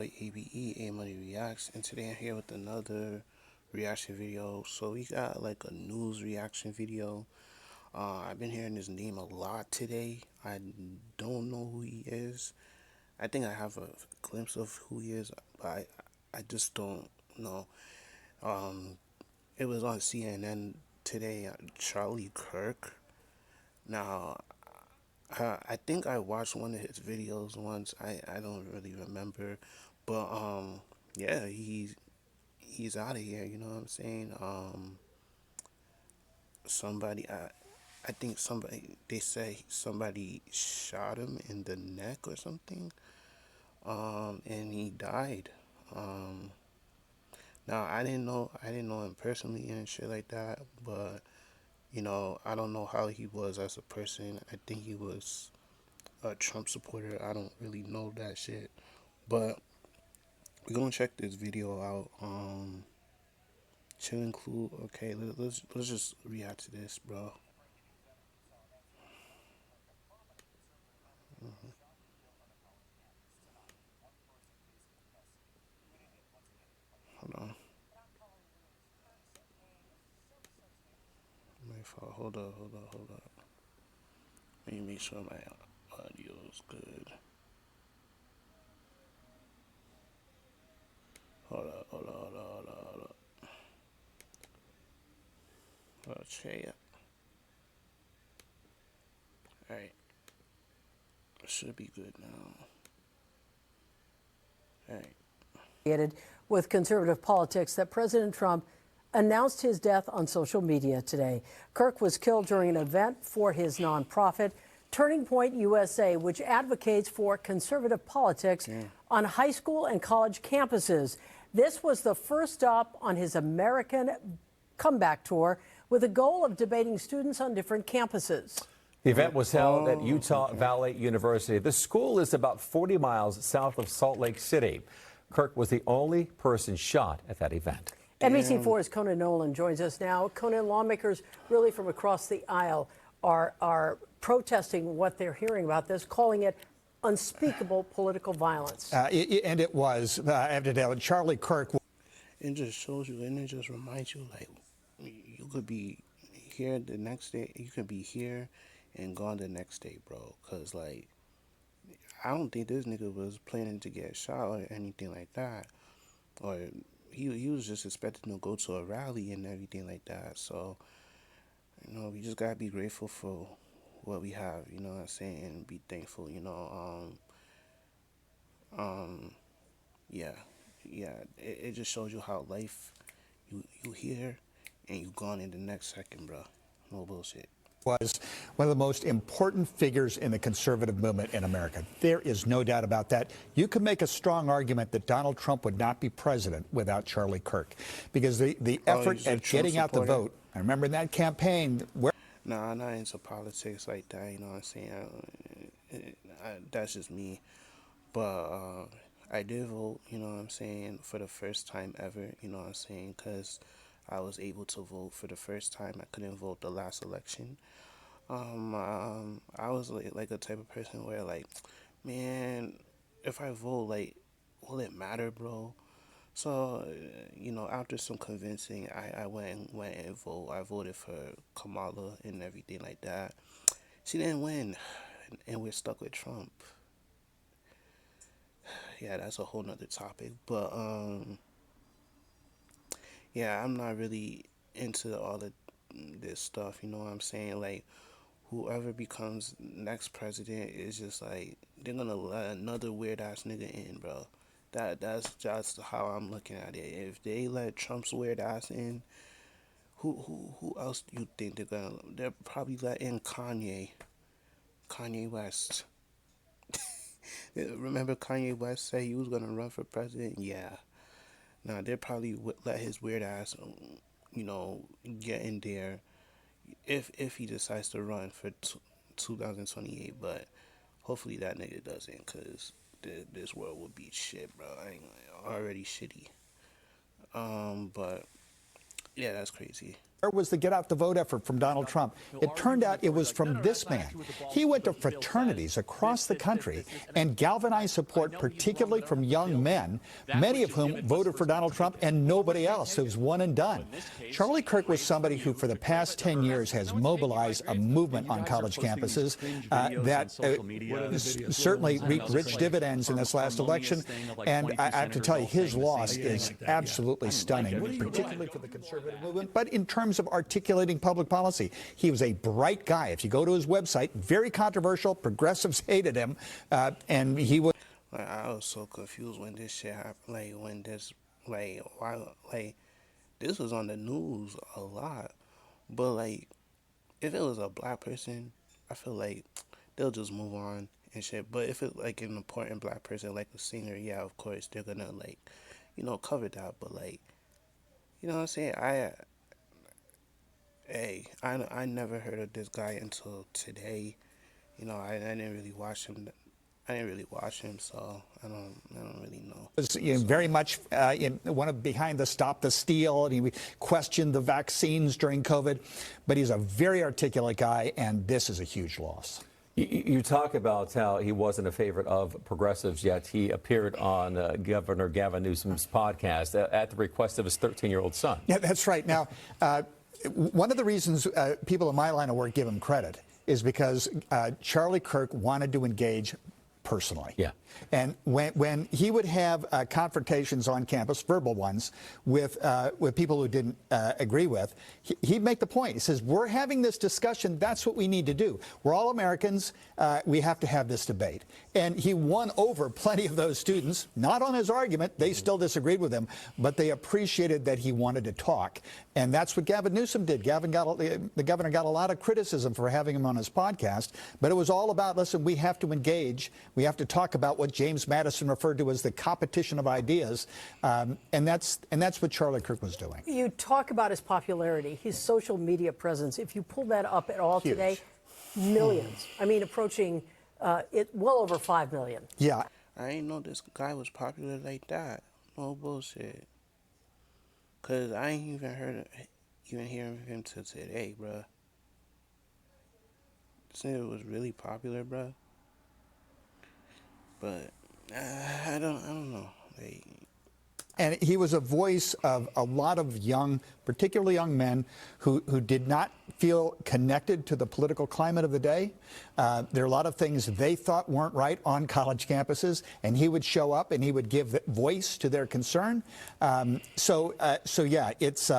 ABE Money Reacts, and today I'm here with another reaction video. So we got like a news reaction video. I've been hearing his name a lot today. I don't know who he is. I think I have a glimpse of who he is, but I just don't know. Um, it was on CNN today. Charlie Kirk. Now, I think I watched one of his videos once. I don't really remember, but yeah, he's out of here. You know what I'm saying? Somebody I think somebody they say somebody shot him in the neck or something. And he died. Um, Now I didn't know him personally and shit like that, but I don't know how he was as a person. I think he was a Trump supporter. I don't really know that shit, but we're gonna check this video out. To include, okay, let's just react to this, bro. Hold on, my fault. Hold up. Let me make sure my audio is good. Hold up. Okay, all right, should be good now. All right. With conservative politics that President Trump announced his death on social media today. Kirk was killed during an event for his nonprofit, Turning Point USA, which advocates for conservative politics on high school and college campuses. This was the first stop on his American comeback tour with the goal of debating students on different campuses. The event was held at Utah Valley University. The school is about 40 miles south of Salt Lake City. Kirk was the only person shot at that event. NBC4's Conan Nolan joins us now. Conan, lawmakers really from across the aisle are protesting what they're hearing about this, calling it unspeakable political violence. And it was, I have to tell you, Charlie Kirk. It just shows you, and it just reminds you, like, you could be here the next day, you could be here and gone the next day, bro. Because, like, I don't think this nigga was planning to get shot or anything like that. Or he was just expecting to go to a rally and everything like that. So, we just gotta be grateful for what we have, you know what I'm saying, and be thankful, yeah, it just shows you how life, you here and you gone in the next second, bro. No bullshit. Was one of the most important figures in the conservative movement in America. There is no doubt about that. You can make a strong argument that Donald Trump would not be president without Charlie Kirk, because the effort at getting out the vote, I remember in that campaign where... Nah, I'm not into politics like that, you know what I'm saying? That's just me. But I did vote, you know what I'm saying, for the first time ever, you know what I'm saying, because I was able to vote for the first time. I couldn't vote the last election. I was like a type of person where, like, man, if I vote, like, will it matter, bro? So, after some convincing, I went and vote. I voted for Kamala and everything like that. She didn't win, and we're stuck with Trump. Yeah, that's a whole nother topic. But yeah, I'm not really into all of this stuff, you know what I'm saying? Like, whoever becomes next president is just like, they're gonna let another weird ass nigga in, bro. That's just how I'm looking at it. If they let Trump's weird ass in, who else do you think they're probably let in Kanye West. Remember Kanye West said he was gonna run for president? Yeah. Now they probably let his weird ass, get in there if he decides to run for 2028. But hopefully that nigga doesn't, cause this world would be shit, bro. I ain't already shitty. But yeah, that's crazy. Where was the get out the vote effort from Donald Trump? It turned out it was from this man. He went to fraternities across the country and galvanized support, particularly from young men, many of whom voted for Donald Trump and nobody else. It was one and done. Charlie Kirk was somebody who, for the past 10 years, has mobilized a movement on college campuses that certainly reaped rich dividends in this last election. And I have to tell you, his loss is absolutely stunning, particularly for the conservative movement, but in terms of articulating public policy. He was a bright guy. If you go to his website, very controversial. Progressives hated him, and he was. Like, I was so confused when this shit happened. Like, when this, like, why, like, this was on the news a lot. But, like, if it was a black person, I feel like they'll just move on and shit. But if it's, like, an important black person, like a singer, yeah, of course, they're gonna, like, you know, cover that. But, like, you know what I'm saying? I never heard of this guy until today. You know, I didn't really watch him. I didn't really watch him, so I don't really know. Was very much in one of behind the Stop the Steal, and he questioned the vaccines during COVID. But he's a very articulate guy, and this is a huge loss. You talk about how he wasn't a favorite of progressives, yet he appeared on Governor Gavin Newsom's podcast at the request of his 13-year-old son. Yeah, that's right. Now, one of the reasons people in my line of work give him credit is because Charlie Kirk wanted to engage personally. Yeah. And when he would have confrontations on campus, verbal ones, with people who didn't agree with, he'd make the point. He says, we're having this discussion. That's what we need to do. We're all Americans. We have to have this debate. And he won over plenty of those students, not on his argument. They still disagreed with him, but they appreciated that he wanted to talk. And that's what Gavin Newsom did. The governor got a lot of criticism for having him on his podcast, but it was all about, listen, we have to engage. We have to talk about what James Madison referred to as the competition of ideas, and that's what Charlie Kirk was doing. You talk about his popularity, his social media presence. If you pull that up at all Huge. today, millions. I mean, approaching well over 5 million. Yeah. I ain't know this guy was popular like that. No bullshit. Cause I ain't even hearing of him till today, bruh. This nigga was really popular, bruh. But I don't know. Like, And he was a voice of a lot of young, particularly young men who did not feel connected to the political climate of the day. There are a lot of things they thought weren't right on college campuses, and he would show up and he would give voice to their concern. So yeah, it's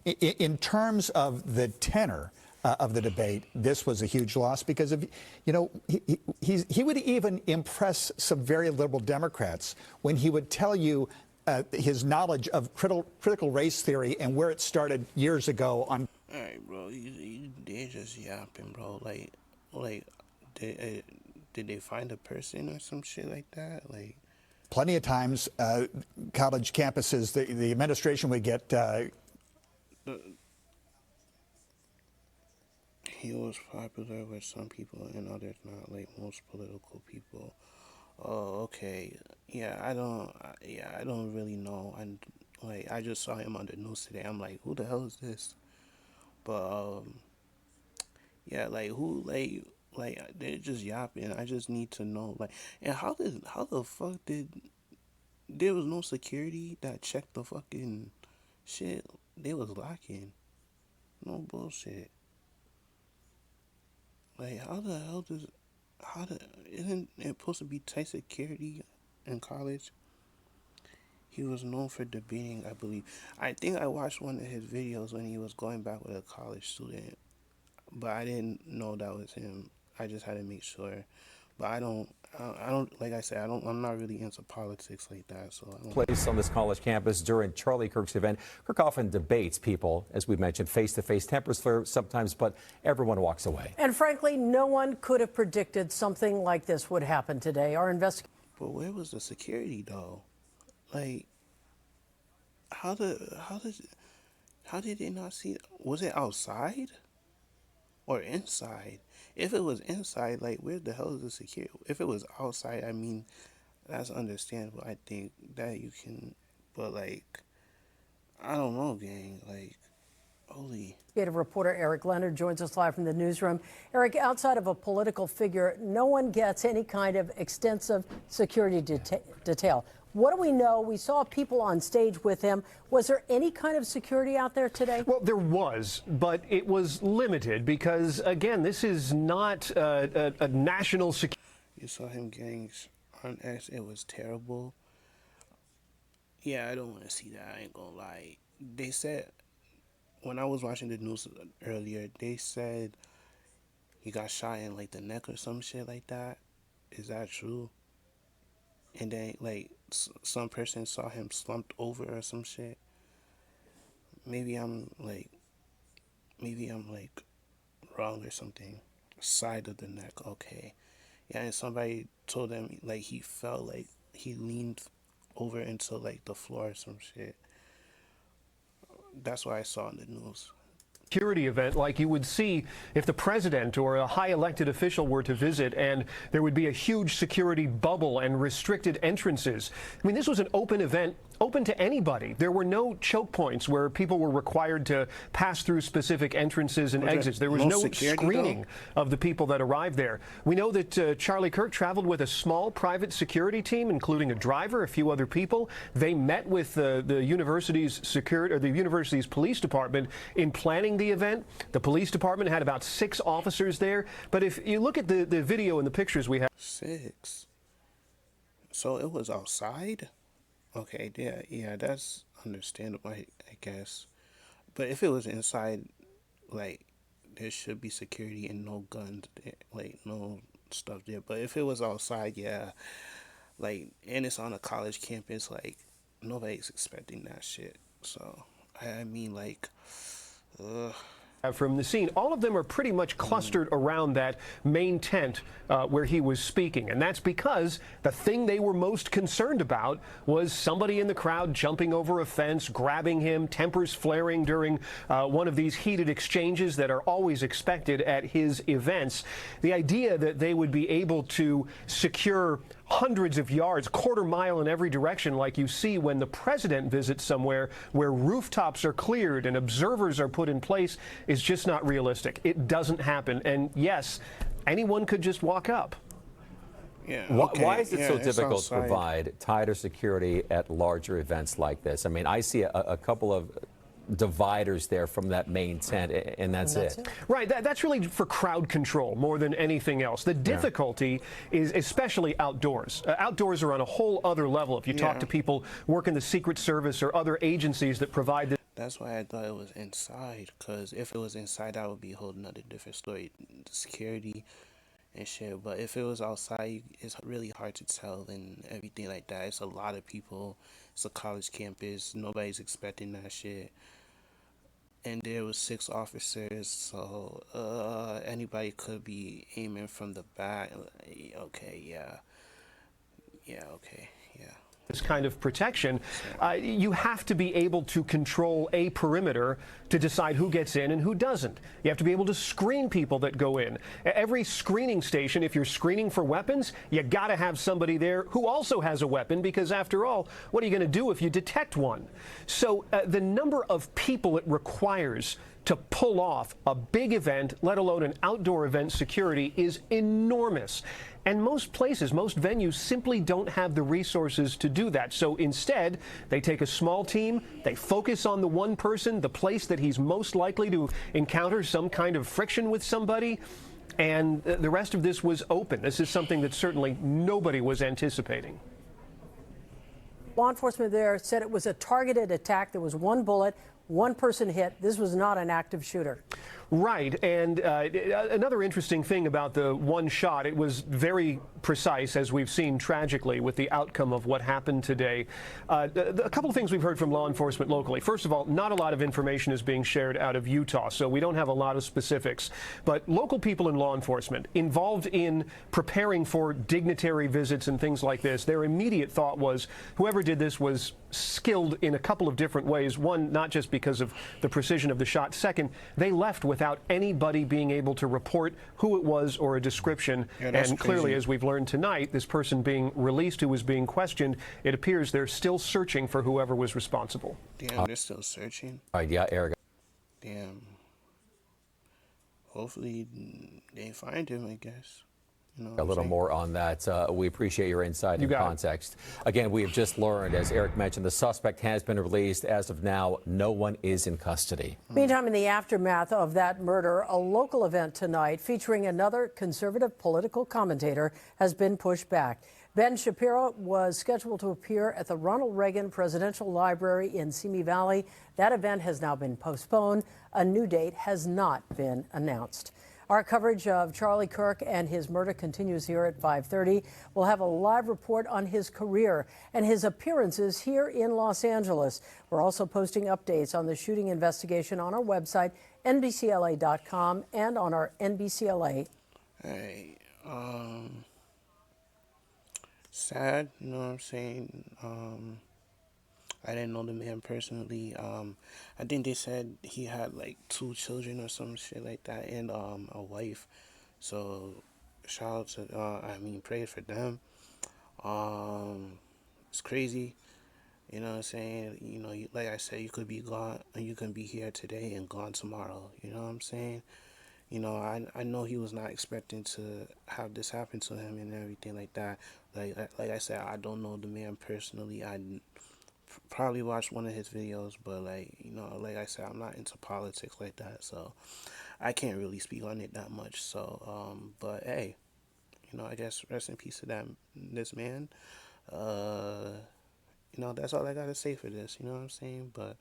in terms of the tenor of the debate, this was a huge loss because of, you know, he would even impress some very liberal Democrats when he would tell you his knowledge of critical race theory and where it started years ago on. all right, bro, they just yapping, bro. Like, did they find a person or some shit like that? Like, Plenty of times, college campuses, the administration would get. he was popular with some people and others not, like most political people. Oh, okay. Yeah, I don't really know. And like, I just saw him on the news today. I'm like, who the hell is this? But yeah, like who, like they're just yapping. I just need to know, like, and how the fuck did there was no security that checked the fucking shit? They was locking. No bullshit. Like, isn't it supposed to be tight security in college? He was known for debating, I believe. I think I watched one of his videos when he was going back with a college student, but I didn't know that was him. I just had to make sure. But I don't, like I said, I'm not really into politics like that, so I don't. Place on this college campus during Charlie Kirk's event. Kirk often debates people, as we mentioned, face-to-face. Tempers flare sometimes, but everyone walks away. And frankly, no one could have predicted something like this would happen today. Our investigation. But where was the security though? Like, how did they not see? Was it outside or inside? If it was inside, like, where the hell is the security? If it was outside, I mean, that's understandable. I think that you can, but like, I don't know, gang. Like, Holy. Investigative reporter Eric Leonard joins us live from the newsroom. Eric, outside of a political figure, no one gets any kind of extensive security detail. What do we know? We saw people on stage with him. Was there any kind of security out there today? Well, there was, but it was limited because, again, this is not a national security. You saw him getting on X. It was terrible. Yeah, I don't want to see that. I ain't gonna lie. They said, when I was watching the news earlier, they said he got shot in like the neck or some shit like that. Is that true? And then like some person saw him slumped over or some shit. Maybe I'm like wrong or something. Side of the neck, okay. Yeah, and somebody told him like he felt like he leaned over into like the floor or some shit. That's what I saw in the news. Security event like you would see if the president or a high elected official were to visit, and there would be a huge security bubble and restricted entrances. I mean, this was an open event, open to anybody. There were no choke points where people were required to pass through specific entrances and exits. There was no screening of the people that arrived there. We know that Charlie Kirk traveled with a small private security team, including a driver, a few other people. They met with the university's security, or the university's police department, in planning the event. The police department had about 6 officers there. But if you look at the video and the pictures we have. 6. So it was outside? Okay, yeah, that's understandable, I guess. But if it was inside, like, there should be security and no guns, like, no stuff there. But if it was outside, yeah, like, and it's on a college campus, like, nobody's expecting that shit. So, I mean, like, from the scene. All of them are pretty much clustered around that main tent where he was speaking. And that's because the thing they were most concerned about was somebody in the crowd jumping over a fence, grabbing him, tempers flaring during one of these heated exchanges that are always expected at his events. The idea that they would be able to secure hundreds of yards, quarter mile in every direction, like you see when the president visits somewhere where rooftops are cleared and observers are put in place, is just not realistic. It doesn't happen. And yes, anyone could just walk up. yeah. Why is it so it's difficult to outside. provide tighter security at larger events like this? I mean, I see a couple of dividers there from that main tent, and that's it. Right, that's really for crowd control more than anything else. The difficulty is especially outdoors. Outdoors are on a whole other level. If you talk to people working the Secret Service or other agencies that provide this. That's why I thought it was inside, because if it was inside, that would be a whole nother different story. The security and shit. But if it was outside, it's really hard to tell and everything like that. It's a lot of people. It's a college campus. Nobody's expecting that shit. And there was 6 officers, so anybody could be aiming from the back. Okay, yeah. This kind of protection, you have to be able to control a perimeter to decide who gets in and who doesn't. You have to be able to screen people that go in. Every screening station, if you're screening for weapons, you got to have somebody there who also has a weapon, because after all, what are you going to do if you detect one? So the number of people it requires to pull off a big event, let alone an outdoor event security, is enormous. And most places, most venues simply don't have the resources to do that. So instead, they take a small team, they focus on the one person, the place that he's most likely to encounter some kind of friction with somebody, and the rest of this was open. This is something that certainly nobody was anticipating. Law enforcement there said it was a targeted attack. There was 1 bullet, 1 person hit. This was not an active shooter. Right, and another interesting thing about the one shot, it was very precise, as we've seen tragically with the outcome of what happened today. A couple of things we've heard from law enforcement locally. First of all, not a lot of information is being shared out of Utah, so we don't have a lot of specifics. But local people in law enforcement involved in preparing for dignitary visits and things like this, their immediate thought was whoever did this was skilled in a couple of different ways. One, not just because of the precision of the shot. Second, they left without anybody being able to report who it was or a description. And clearly, crazy. as we've learned tonight, this person being released who was being questioned, it appears they're still searching for whoever was responsible. Damn, they're still searching. All right, yeah, Eric. damn. Hopefully they find him, I guess. You know what A I'm little saying? more on that. We appreciate your insight You and got it. context. Again, we have just learned, as Eric mentioned, the suspect has been released. As of now, no one is in custody. Meantime, in the aftermath of that murder, a local event tonight featuring another conservative political commentator has been pushed back. Ben Shapiro was scheduled to appear at the Ronald Reagan Presidential Library in Simi Valley. That event has now been postponed. A new date has not been announced. Our coverage of Charlie Kirk and his murder continues here at 5:30. We'll have a live report on his career and his appearances here in Los Angeles. We're also posting updates on the shooting investigation on our website, NBCLA.com, and on our NBCLA. Hey, sad, you know what I'm saying? I didn't know the man personally. I think they said he had like 2 children or some shit like that, and a wife. So shout out to pray for them. It's crazy. You know what I'm saying? You know, like I said, you could be gone and you can be here today and gone tomorrow. You know what I'm saying? You know, I know he was not expecting to have this happen to him and everything like that. Like I said, I don't know the man personally. I probably watched one of his videos, but like, you know, like I said, I'm not into politics like that, so I can't really speak on it that much. So but hey, you know, I guess rest in peace to this man. You know, that's all I gotta say for this, you know what I'm saying? But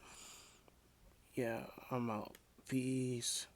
yeah, I'm out. Peace.